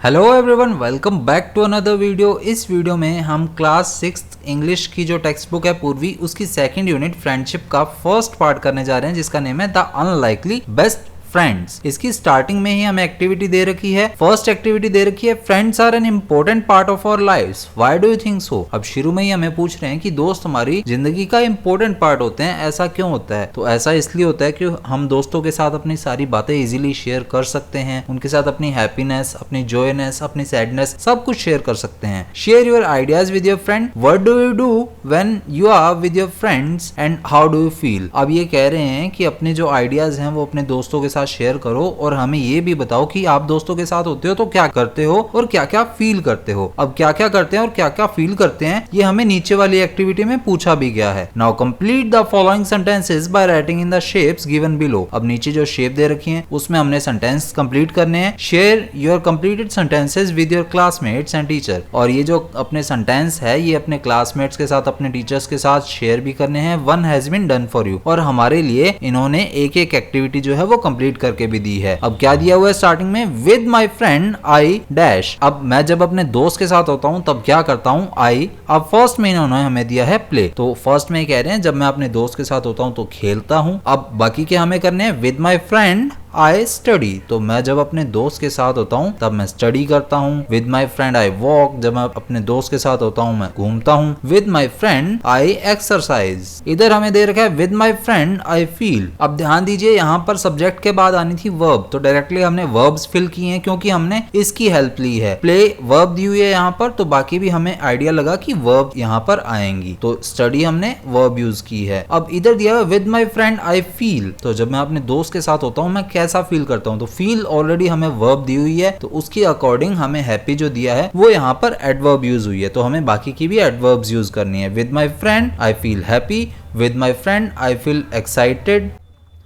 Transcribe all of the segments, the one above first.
Hello everyone, welcome back to another video. इस video में हम क्लास 6 इंग्लिश की जो टेक्स्ट बुक है पूर्वी, उसकी सेकंड यूनिट फ्रेंडशिप का फर्स्ट पार्ट करने जा रहे हैं, जिसका नेम है द अनलाइकली बेस्ट फ्रेंड्स। इसकी स्टार्टिंग में ही हमें एक्टिविटी दे रखी है। फर्स्ट एक्टिविटी दे रखी है, friends are an important part of our lives, why do you think so. अब शुरू में ही हमें पूछ रहे हैं कि दोस्त हमारी जिंदगी का इम्पोर्टेंट पार्ट होते हैं, ऐसा क्यों होता है। तो ऐसा इसलिए होता है कि हम दोस्तों के साथ अपनी सारी बातें इजीली शेयर कर सकते हैं, उनके साथ अपनी हैप्पीनेस, अपनी जॉयनेस, अपनी सैडनेस सब कुछ शेयर कर सकते हैं। Share your ideas with your friend. What do you do when you are with your friends and how do you feel. अब ये कह रहे हैं कि अपने जो आइडियाज हैं वो अपने दोस्तों के साथ शेयर करो और हमें ये भी बताओ कि आप दोस्तों के साथ होते हो तो क्या करते हो और क्या क्या फील करते हो। अब क्या क्या करते हैं और क्या क्या फील करते हैं ये हमें नीचे वाली एक्टिविटी में पूछा भी गया है। Now complete the following sentences by writing in the shapes given below. अब नीचे जो शेप दे रखी हैं उसमें हमने सेंटेंस कंप्लीट करने हैं। Share your completed sentences with your classmates and teacher. और ये जो अपने सेंटेंस है ये अपने क्लासमेट्स के साथ, अपने टीचर्स के साथ शेयर भी करने हैं। One has been done for you. और हमारे लिए इन्होंने एक एक एक्टिविटी जो है वो कंप्लीट करके भी दी है। अब क्या दिया हुआ है स्टार्टिंग में, with my friend I dash. अब मैं जब अपने दोस्त के साथ होता हूँ तब क्या करता हूँ, आई। अब फर्स्ट में इन्होंने हमें दिया है प्ले, तो फर्स्ट में कह रहे हैं जब मैं अपने दोस्त के साथ होता हूँ तो खेलता हूँ। अब बाकी के हमें करने हैं, with my friend I study. तो मैं जब अपने दोस्त के साथ होता हूँ तब मैं स्टडी करता हूँ। With my friend I walk. जब मैं अपने दोस्त के साथ होता हूँ मैं घूमता हूँ। With my friend I exercise. इधर हमें दे रखा है with my friend I feel. अब ध्यान दीजिए यहाँ पर सब्जेक्ट के बाद आनी थी वर्ब, तो डायरेक्टली हमने वर्ब्स फिल किए हैं क्योंकि हमने इसकी हेल्प ली है। प्ले वर्ब दी हुई है यहाँ पर, तो बाकी भी हमें आइडिया लगा कि वर्ब यहाँ पर आएंगी, तो स्टडी हमने वर्ब यूज की है। अब इधर दिया है with my friend I feel. तो जब मैं अपने दोस्त के साथ होता हूँ मैं कैसा फील करता हूं, तो फील ऑलरेडी हमें वर्ब दी हुई है, तो उसके अकॉर्डिंग हमें हैप्पी जो दिया है वो यहाँ पर एडवर्ब यूज हुई है, तो हमें बाकी की भी एडवर्ब्स यूज करनी है। With my friend I feel happy. With my friend I feel excited.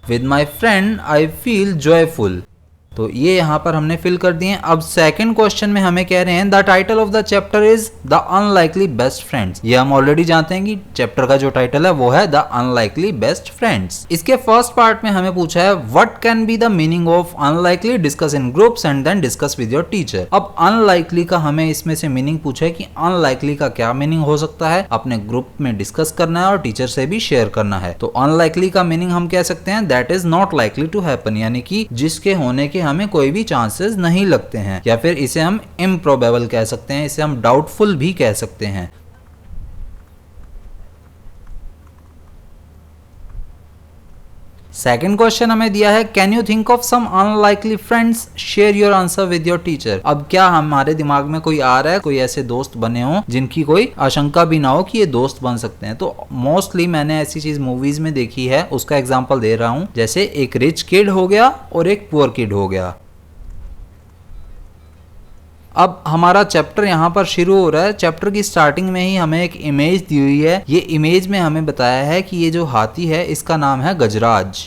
With my friend I feel joyful. तो ये यहाँ पर हमने फिल कर दिए। अब सेकंड क्वेश्चन में हमें कह रहे हैं the title of the chapter is the unlikely best friends. ये हम ऑलरेडी जानते हैं कि चैप्टर का जो टाइटल है वो है द अनलाइकली बेस्ट फ्रेंड्स। इसके फर्स्ट पार्ट में हमें पूछा है what can be the meaning of unlikely, discuss in groups and then discuss with your teacher. अब अनलाइकली का हमें इसमें से मीनिंग पूछा है कि अनलाइकली का क्या मीनिंग हो सकता है, अपने ग्रुप में डिस्कस करना है और टीचर से भी शेयर करना है। तो अनलाइकली का मीनिंग हम कह सकते हैं that is not likely to happen, यानी कि जिसके होने के हमें कोई भी चांसेस नहीं लगते हैं, या फिर इसे हम इम्प्रोबेबल कह सकते हैं, इसे हम डाउटफुल भी कह सकते हैं। सेकेंड क्वेश्चन हमें दिया है can you think of some unlikely friends, share your answer with your teacher. अब क्या हमारे दिमाग में कोई आ रहा है, कोई ऐसे दोस्त बने हो जिनकी कोई आशंका भी ना हो कि ये दोस्त बन सकते हैं। तो मोस्टली मैंने ऐसी चीज मूवीज में देखी है, उसका एग्जांपल दे रहा हूं। जैसे एक रिच किड हो गया और एक पुअर किड हो गया। अब हमारा चैप्टर यहाँ पर शुरू हो रहा है। चैप्टर की स्टार्टिंग में ही हमें एक इमेज दी हुई है। ये इमेज में हमें बताया है कि ये जो हाथी है इसका नाम है गजराज,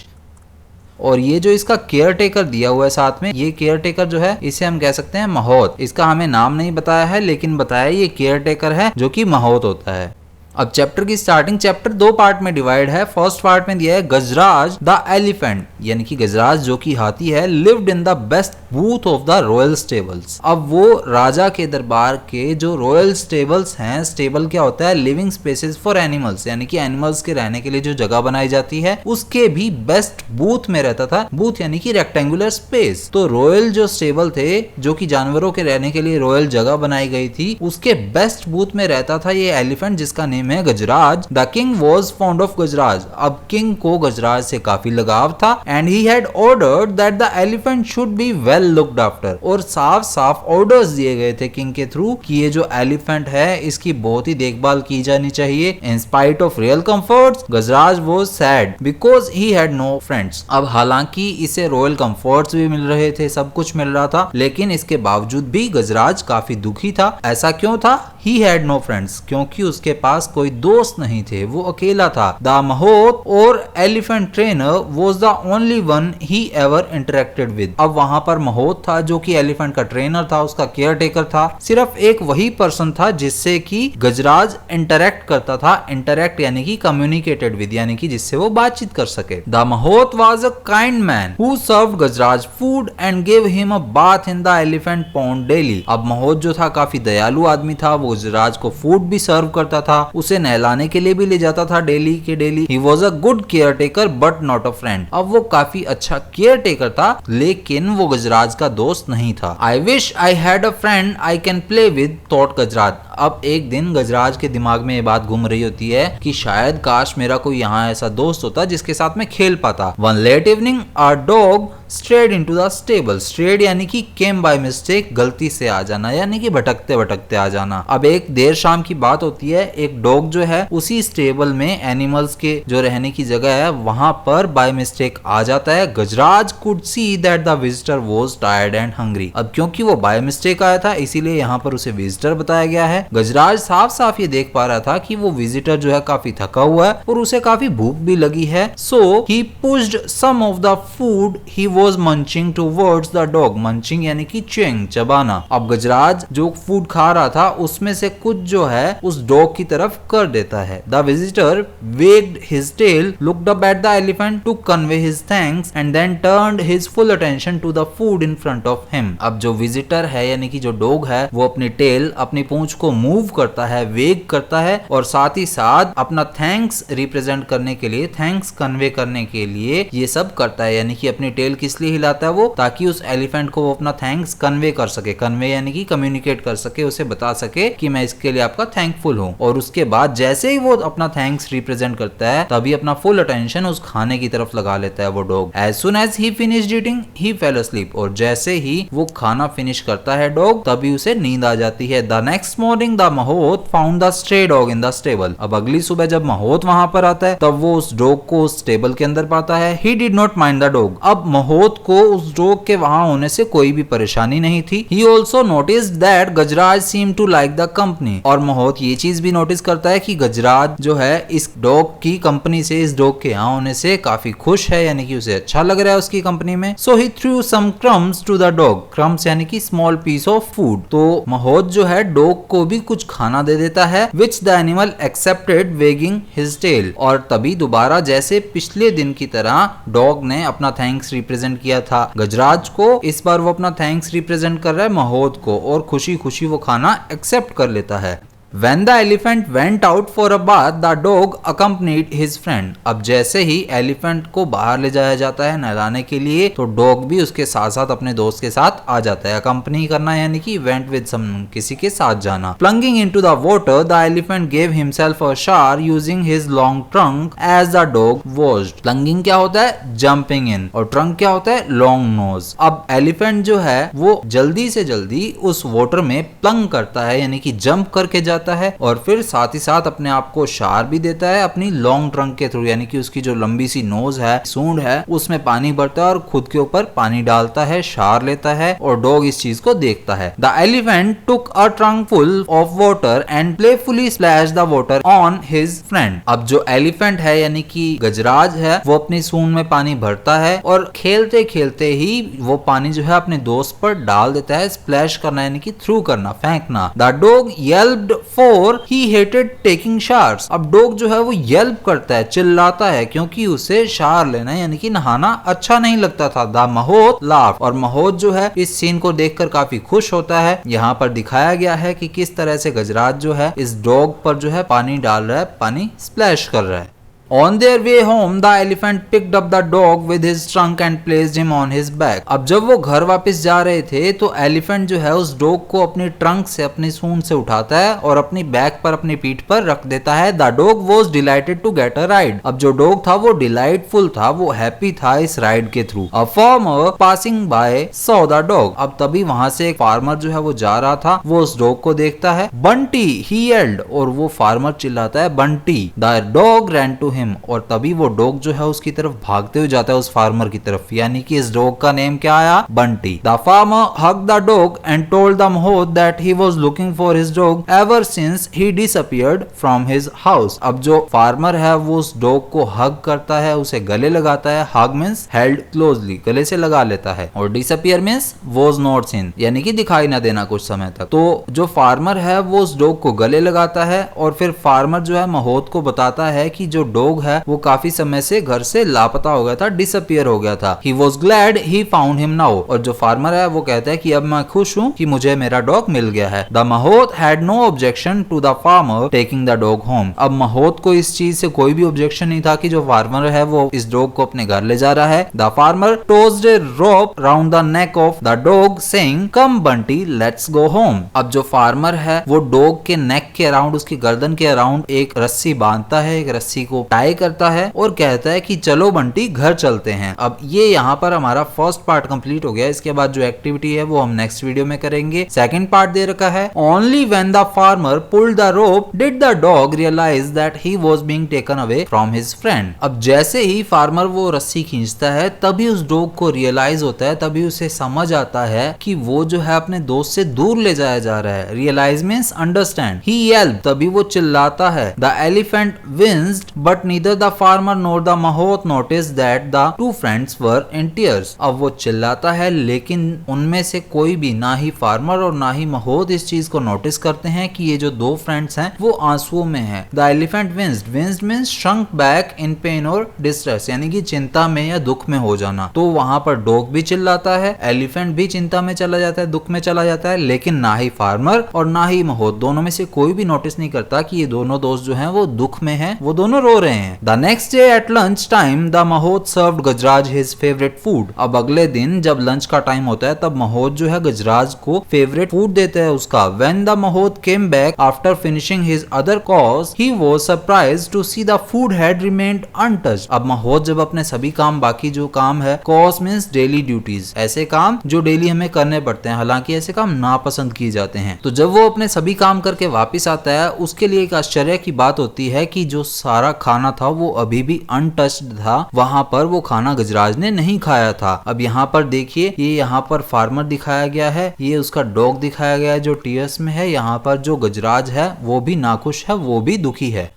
और ये जो इसका केयर टेकर दिया हुआ है साथ में, ये केयर टेकर जो है इसे हम कह सकते हैं महोत। इसका हमें नाम नहीं बताया है लेकिन बताया ये केयर टेकर है जो कि महोत होता है। अब चैप्टर की स्टार्टिंग, चैप्टर दो पार्ट में डिवाइड है। फर्स्ट पार्ट में दिया है गजराज द एलिफेंट, यानी कि गजराज जो कि हाथी है, lived in the best booth of the royal stables. अब वो राजा के दरबार के जो रॉयल स्टेबल्स हैं, स्टेबल क्या होता है, लिविंग स्पेसेस फॉर एनिमल्स, यानी कि एनिमल्स के रहने के लिए जो जगह बनाई जाती है उसके भी बेस्ट बूथ में रहता था। बूथ यानी कि रेक्टेंगुलर स्पेस। तो रॉयल जो स्टेबल थे, जो कि जानवरों के रहने के लिए रॉयल जगह बनाई गई थी, उसके बेस्ट बूथ में रहता था ये एलिफेंट जिसका नेम है Gajraj. The king was fond of Gajraj. अब किंग को गजराज से काफी लगाव था and he had ordered that the elephant should be well looked after. और साफ साफ ऑर्डर्स दिए गए थे किंग के थ्रू कि ये जो एलिफेंट है इसकी बहुत ही देखभाल की जानी चाहिए। In spite of real comforts Gajraj was sad because he had no friends. अब हालांकि इसे रॉयल कंफर्ट्स भी मिल रहे थे, सब कुछ मिल रहा था, लेकिन इसके बावजूद भी गजराज काफी दुखी था। ऐसा क्यों था, ही हैड नो फ्रेंड्स, क्योंकि उसके पास कोई दोस्त नहीं थे, वो अकेला था। द महोत और elephant trainer was the only one he ever interacted with. अब वहां पर महोत था जो कि एलिफेंट का ट्रेनर था, उसका केयर टेकर था। सिर्फ एक वही पर्सन था जिससे कि गजराज इंटरेक्ट करता था। इंटरेक्ट यानी कि कम्युनिकेटेड विद, यानी कि जिससे वो बातचीत कर सके। The महोत was a kind man who served Gajraj food and give him a bath in the elephant pond daily. अब महोत जो था काफी दयालु आदमी था, वो गजराज को फूड भी सर्व करता था, उसे नहलाने के लिए भी ले जाता था डेली के daily. He was a good care taker but not a friend. अब वो काफी अच्छा केयर टेकर था लेकिन वो गजराज का दोस्त नहीं था। I wish I had a friend I can play with, thought Gajraj. अब एक दिन गजराज के दिमाग में ये बात घूम रही होती है कि शायद काश मेरा कोई यहाँ ऐसा दोस्त होता जिसके साथ मैं खेल पाता। One let evening a dog strayed into the stable. Strayed यानी कि केम बाय मिस्टेक, गलती से आ जाना, यानी कि भटकते भटकते आ जाना। अब एक देर शाम की बात होती है, एक डॉग जो है उसी स्टेबल में एनिमल्स के जो रहने की जगह है वहां पर बाय मिस्टेक आ जाता है। Gajraj could see that the visitor was tired and hungry. अब क्योंकि वो बाय मिस्टेक आया था इसीलिए यहाँ पर उसे विजिटर बताया गया है। गजराज साफ साफ ये देख पा रहा था कि वो विजिटर जो है काफी थका हुआ है और उसे काफी भूख भी लगी है। So he pushed some of the food he was munching towards the dog। munching यानी कि च्युइंग, चबाना। अब गजराज जो फूड खा रहा था उसमें से कुछ जो है उस डॉग की तरफ कर देता है। The visitor wagged his tail, looked up at the elephant to convey his thanks and then turned his full attention to the food in front of him। अब जो विजिटर है यानी कि जो डॉग है वो अपनी टेल, अपनी पूंछ को मूव करता है, वेग करता है और साथ ही साथ अपना थैंक्स रिप्रेजेंट करने के लिए, थैंक्स कन्वे करने के लिए ये सब करता है। यानी कि अपनी टेल इसलिए हिलाता है वो ताकि उस एलिफेंट को वो अपना थैंक्स कन्वे कर सके। कन्वे यानी कि कम्युनिकेट कर सके, उसे बता सके कि मैं इसके लिए आपका थैंकफुल हूँ। और उसके बाद जैसे ही वो अपना थैंक्स रिप्रेजेंट करता है तभी अपना फुल अटेंशन उस खाने की तरफ लगा लेता है वो dog. As soon as he finished eating he fell asleep. और जैसे ही वो खाना फिनिश करता है डॉग तभी उसे नींद आ जाती है। The next morning the महोत found the stray dog in the stable. अब अगली सुबह जब महोत वहां पर आता है तब वो उस डॉग को उस स्टेबल के अंदर पाता है। He did not mind the dog. अब महोत को उस डॉग के वहां होने से कोई भी परेशानी नहीं थी। He also noticed that Gajraj seemed to like the company। और महोत ये चीज भी नोटिस करता है कि गजराज जो है इस डॉग की कंपनी से, इस डॉग के यहाँ होने से काफी खुश है, यानी कि उसे अच्छा लग रहा है उसकी कंपनी में। So he threw some crumbs to the dog। crumbs यानी कि small piece of food। तो महोत जो है डॉग को भी कुछ खाना दे देता है which the animal accepted wagging his tail। और तभी दोबारा जैसे पिछले दिन की तरह डॉग ने अपना थैंक्स रिप्रेजेंट किया था गजराज को, इस बार वो अपना थैंक्स रिप्रेजेंट कर रहा है महोत को और खुशी खुशी वो खाना एक्सेप्ट कर लेता है। When the elephant went out for a bath, the dog accompanied his friend। अब जैसे ही एलिफेंट को बाहर ले जाया जाता है नहलाने के लिए तो डॉग भी उसके साथ साथ अपने दोस्त के साथ आ जाता है। अकम्पनी करना यानी कि went with someone, किसी के साथ जाना। Plunging into the water, the elephant gave himself a shower using his long trunk as the dog washed। Plunging क्या होता है? Jumping in। और trunk क्या होता है? Long nose। अब एलिफेंट जो है वो जल्दी से जल्दी उस वाटर में प्लंग करता है यानी कि जंप करके जाता है और फिर साथ ही साथ अपने आप को शार भी देता है अपनी लॉन्ग ट्रंक के थ्रू, यानी कि उसकी जो लंबी सी नोज है, सूंड है, उसमें पानी भरता है और खुद के ऊपर पानी डालता है, शार लेता है और डॉग इस चीज को देखता है। The elephant took a trunk full of water and playfully splash the water on his friend. अब जो एलिफेंट है यानी कि गजराज है वो अपनी सूंड में पानी भरता है और खेलते खेलते ही वो पानी जो है अपने दोस्त पर डाल देता है। स्प्लैश करना यानी कि थ्रू करना, फेंकना। The dog yelped for he hated taking showers. अब डॉग जो है वो येल्प करता है, चिल्लाता है क्योंकि उसे शावर लेना यानी कि नहाना अच्छा नहीं लगता था। The महोत laugh. और महोत जो है इस सीन को देखकर काफी खुश होता है। यहाँ पर दिखाया गया है कि किस तरह से गजराज जो है इस डॉग पर जो है पानी डाल रहा है, पानी स्प्लैश कर रहा है। On their way home, the elephant picked up the dog with his trunk and placed him on his back। अब जब वो घर वापस जा रहे थे तो एलिफेंट जो है उस डॉग को अपनी ट्रंक से, अपनी सूंड से उठाता है और अपनी बैक पर, अपनी पीठ पर रख देता है। The dog was delighted to get a ride। अब जो डॉग था वो डिलाइटफुल था, वो हैप्पी था इस राइड के through. A farmer passing by saw the dog। अब तभी वहां से एक फार्मर जो है वो जा रहा था, वो उस डॉग को देखता है। Bunty, he yelled। और वो फार्मर चिल्लाता है Bunty. The dog ran to him। Him, और तभी वो डॉग जो है उसकी तरफ भागते हुए जाता है उस फार्मर की तरफ, यानी कि इस डॉग का नेम क्या आया, Bunty. The farmer hug the dog and told the महोत that he was looking for his dog ever since he disappeared from his house. अब जो फार्मर है वो उस डॉग को हग करता है, उसे गले लगाता है। हग मींस हेल्ड क्लोजली, गले से लगा लेता है, और disappear means was not seen, यानी कि दिखाई ना देना कुछ समय तक। तो जो फार्मर है वो उस डॉग को गले लगाता है, और फिर फार्मर जो है महोत को बताता है कि जो डॉग है वो काफी समय से घर से लापता हो गया था, डिसअपीयर हो गया था। He was glad he found him now, और जो फार्मर है वो कहता है कि अब मैं खुश हूँ कि मुझे मेरा डॉग मिल गया है। The mahout had no objection to the farmer taking the dog home. अब महोत को इस चीज से कोई भी ऑब्जेक्शन नहीं था कि जो फार्मर है वो इस डॉग को अपने घर ले जा रहा है। The farmer tossed a rope round the neck of the dog saying come Bunty let's go home. अब जो फार्मर है वो डॉग के नेक के अराउंड, उसकी गर्दन के अराउंड एक रस्सी बांधता है, एक रस्सी को टाई करता है और कहता है कि चलो बंटी घर चलते हैं। अब ये यहाँ पर हमारा फर्स्ट पार्ट कंप्लीट हो गया। इसके बाद जो एक्टिविटी है वो हम नेक्स्ट वीडियो में करेंगे। सेकंड पार्ट दे रखा है, only when the farmer pulled the rope did the dog realise that he was being taken away from his friend. अब जैसे ही फार्मर वो रस्सी खींचता है तभी उस डॉग को रियलाइज होता है, तभी उसे समझ आता है कि वो जो है अपने दोस्त से दूर ले जाया जा रहा है। Realise means understand. He yelped, तभी वो चिल्लाता है। The elephant winced but neither the farmer nor the mahout notice that the two friends were in tears. अब वो चिल्लाता है लेकिन उनमें से कोई भी, ना ही फार्मर और ना ही महोत, इस चीज को नोटिस करते हैं कि ये जो दो फ्रेंड्स हैं वो आंसुओं में हैं। The elephant विंस्ड, विंस्ड means shrunk back in pen और डिस्ट्रेस, यानी कि चिंता में या दुख में हो जाना। तो वहां पर डॉग भी चिल्लाता है, एलिफेंट भी चिंता में चला जाता है, दुख में चला जाता है, लेकिन ना ही फार्मर और ना ही महोत, दोनों में से कोई भी नोटिस नहीं करता कि ये दोनों दोस्त जो हैं वो दुख में हैं, वो दोनों रो रहे हैं। The next day at lunch time the महोत served Gajraj his favourite food. अब अगले दिन जब लंच का टाइम होता है तब महोत जो है गजराज को फेवरेट फूड देता है उसका। When the Mahout came back after finishing his other course, he was surprised to see the food had remained untouched. अब महोत जब अपने सभी काम, बाकी जो काम है, course means daily duties, ऐसे काम जो डेली हमें करने पड़ते हैं, हालांकि ऐसे काम नापसंद किए जाते हैं। तो जब वो अपने सभी काम करके वापस आता है उसके लिए एक आश्चर्य की बात होती है कि जो सारा खाना था वो अभी भी अनटच्ड था, वहां पर वो खाना गजराज ने नहीं खाया था। अब यहाँ पर देखिए, ये यहाँ पर फार्मर दिखाया गया है, ये उसका डॉग दिखाया गया है जो टीयर्स में है। यहाँ पर जो गजराज है वो भी नाखुश है, वो भी दुखी है।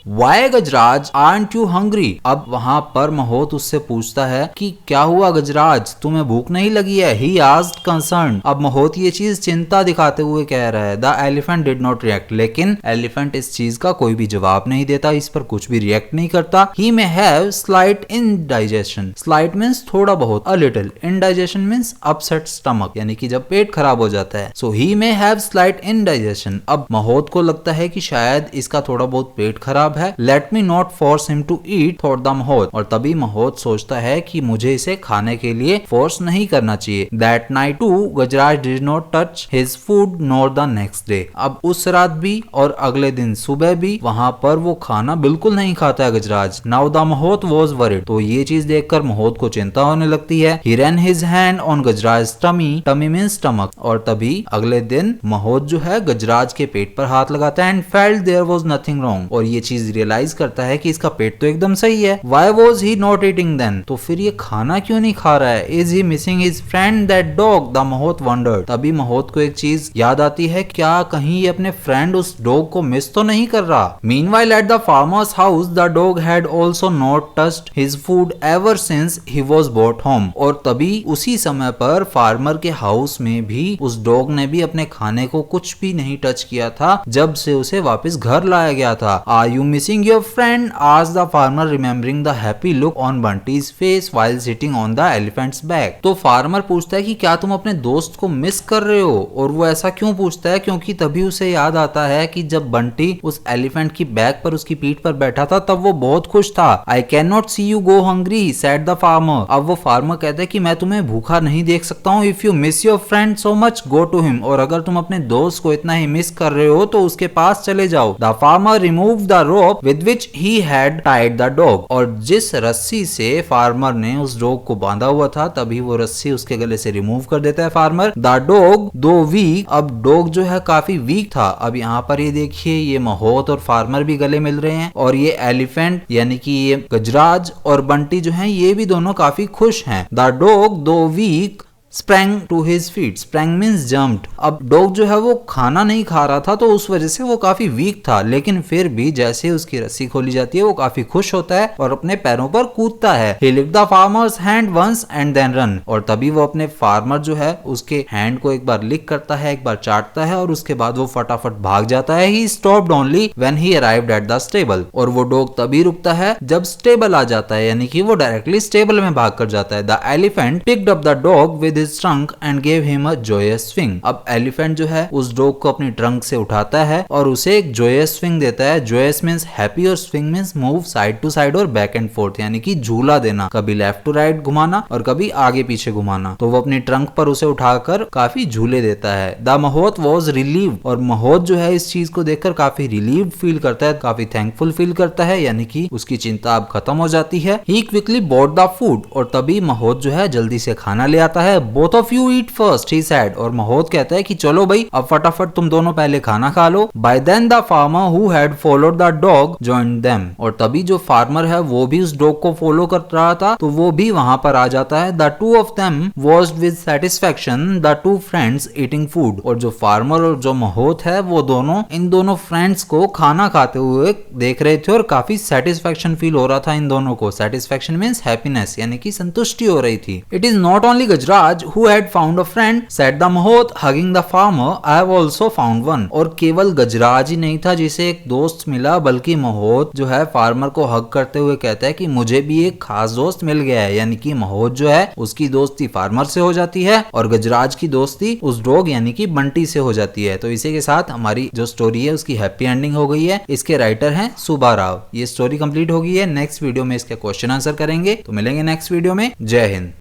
Why Gajraj aren't you hungry? अब वहां पर महोत उससे पूछता है कि क्या हुआ गजराज, तुम्हें भूख नहीं लगी है? He asked concerned. अब महोत ये चीज चिंता दिखाते हुए कह रहा है। The elephant did not react. लेकिन एलिफेंट इस चीज का कोई भी जवाब नहीं देता, इस पर कुछ भी रिएक्ट नहीं करता। He may have slight indigestion. Slight means थोड़ा बहुत, a little. Indigestion means upset stomach, यानी कि जब पेट खराब हो जाता है। So he may have slight indigestion. अब महोत को लगता है कि शायद इसका थोड़ा बहुत पेट खराब है। Let me not force him to eat, thought the महोत। और तभी महोत सोचता है कि मुझे इसे खाने के लिए फोर्स नहीं करना चाहिए। That night too, Gajraj did not touch his food nor the next day. अब उस रात भी और अगले दिन सुबह भी वहां पर वो खाना बिल्कुल नहीं खाता है गजराज। Now the महोत was worried. तो ये चीज देखकर महोत को चिंता होने लगती है। He ran his hand on Gajraj tummy, tummy means stomach। और तभी अगले दिन महोत जो है गजराज के पेट पर हाथ लगाता है and felt there was nothing wrong। और ये चीज रियलाइज करता है कि इसका पेट तो एकदम सही है। Why was he not eating then? तो फिर ये खाना क्यों नहीं खा रहा है? Is he missing his friend that dog? The महोत wondered। तभी महोत को एक चीज याद आती है, क्या कहीं ये अपने फ्रेंड उस डॉग को मिस तो नहीं कर रहा? Meanwhile at the farmer's house the dog had also not touched his food ever since he was brought home। और तभी उसी समय पर फार्मर के हाउस में भी उस डॉग ने भी अपने खाने को कुछ भी नहीं टच किया था जब से उसे वापस घर लाया गया था। Are you missing your friend? asked the farmer remembering the happy look on Bunty's face while sitting on the elephant's back। तो फार्मर पूछता है कि क्या तुम अपने दोस्त को मिस कर रहे हो? और वो ऐसा क्यों पूछता है? क्योंकि तभी उसे याद आता है कि जब बंटी उस एलिफेंट की बैक पर, उसकी पीठ पर बैठा था, तब वो बहुत खुश था। I cannot see you go hungry, said the farmer। अब वो फार्मर कहता है कि मैं तुम्हें भूखा नहीं देख सकता हूँ। If you miss your friend so much, go to him। और अगर तुम अपने दोस्त को इतना ही मिस कर रहे हो तो उसके पास चले जाओ। The farmer removed the rope rope with which he had tied the dog, और जिस रस्सी से फार्मर ने उस डॉग को बांधा हुआ था तभी वो रस्सी उसके गले से रिमूव कर देता है farmer. The dog though week, अब डॉग जो है काफी वीक था। अब यहाँ पर ये देखिए ये महोत और फार्मर भी गले मिल रहे हैं, और ये एलिफेंट यानी कि ये गजराज और बंटी जो हैं ये भी दोनों काफी खुश हैं। The dog though weak sprang to his feet, sprang means jumped। अब डॉग जो है वो खाना नहीं खा रहा था तो उस वजह से वो काफी वीक था, लेकिन फिर भी जैसे उसकी रस्सी खोली जाती है वो काफी खुश होता है और अपने पैरों पर कूदता है। He licked the farmer's hand once and then run, और तभी वो अपने फार्मर जो है उसके हैंड को एक बार लिक करता है, एक बार चाटता है और उसके बाद वो फटाफट भाग जाता है। He stopped only when he arrived at the stable, और वो डॉग तभी रुकता है जब स्टेबल आ जाता है, यानी कि वो डायरेक्टली स्टेबल में भाग कर जाता है। The elephant picked up the dog with his trunk and gave him a joyous swing। अब एलिफेंट जो है उस डॉग को अपनी ट्रंक से उठाता है और उसे एक joyous swing देता है। joyous means happy और swing means move side to side और back and forth, यानी कि झूला देना, कभी लेफ्ट टू राइट घुमाना और कभी आगे पीछे घुमाना। तो वो अपनी ट्रंक पर उसे उठाकर काफी झूले देता है। द महोत वॉज रिलीव, और महोत जो है इस चीज को देखकर काफी रिलीव्ड फील करता है, काफी थैंकफुल फील करता है, यानी कि उसकी चिंता अब खत्म हो जाती है। ही क्विकली बॉट द फूड, और तभी महोत जो है जल्दी से खाना ले आता है। Both of you eat first, he said, और महोत कहता है कि चलो भाई अब फटाफट तुम दोनों पहले खाना खा लो। By then the farmer who had followed the dog joined them, और तभी जो फार्मर है वो भी उस डॉग को फॉलो कर रहा था तो वो भी वहां पर आ जाता है। The two of them watched with satisfaction the two friends eating food, और जो फार्मर और जो महोत है वो दोनों इन दोनों फ्रेंड्स को खाना खाते हुए देख रहे थे और काफी सेटिस्फैक्शन फील हो रहा था इन दोनों को। सेटिस्फैक्शन मींस हैप्पीनेस, यानी कि संतुष्टि हो रही थी। It is not only Gajraj who had found a friend, said the Mahot, hugging the farmer, I have also found one। और केवल गजराज ही नहीं था जिसे एक दोस्त मिला, बल्कि महोत जो है फार्मर को हग करते हुए कहता है कि मुझे भी एक खास दोस्त मिल गया है, यानी कि महोत जो है उसकी दोस्ती फार्मर से हो जाती है और गजराज की दोस्ती उस डॉग यानी कि बंटी से हो जाती है। तो इसी के साथ हमारी जो स्टोरी है उसकी हैप्पी एंडिंग हो गई है। इसके राइटर हैं सुबा राव। ये स्टोरी कंप्लीट हो गई है। नेक्स्ट वीडियो में इसके क्वेश्चन आंसर करेंगे, तो मिलेंगे नेक्स्ट वीडियो में। जय हिंद।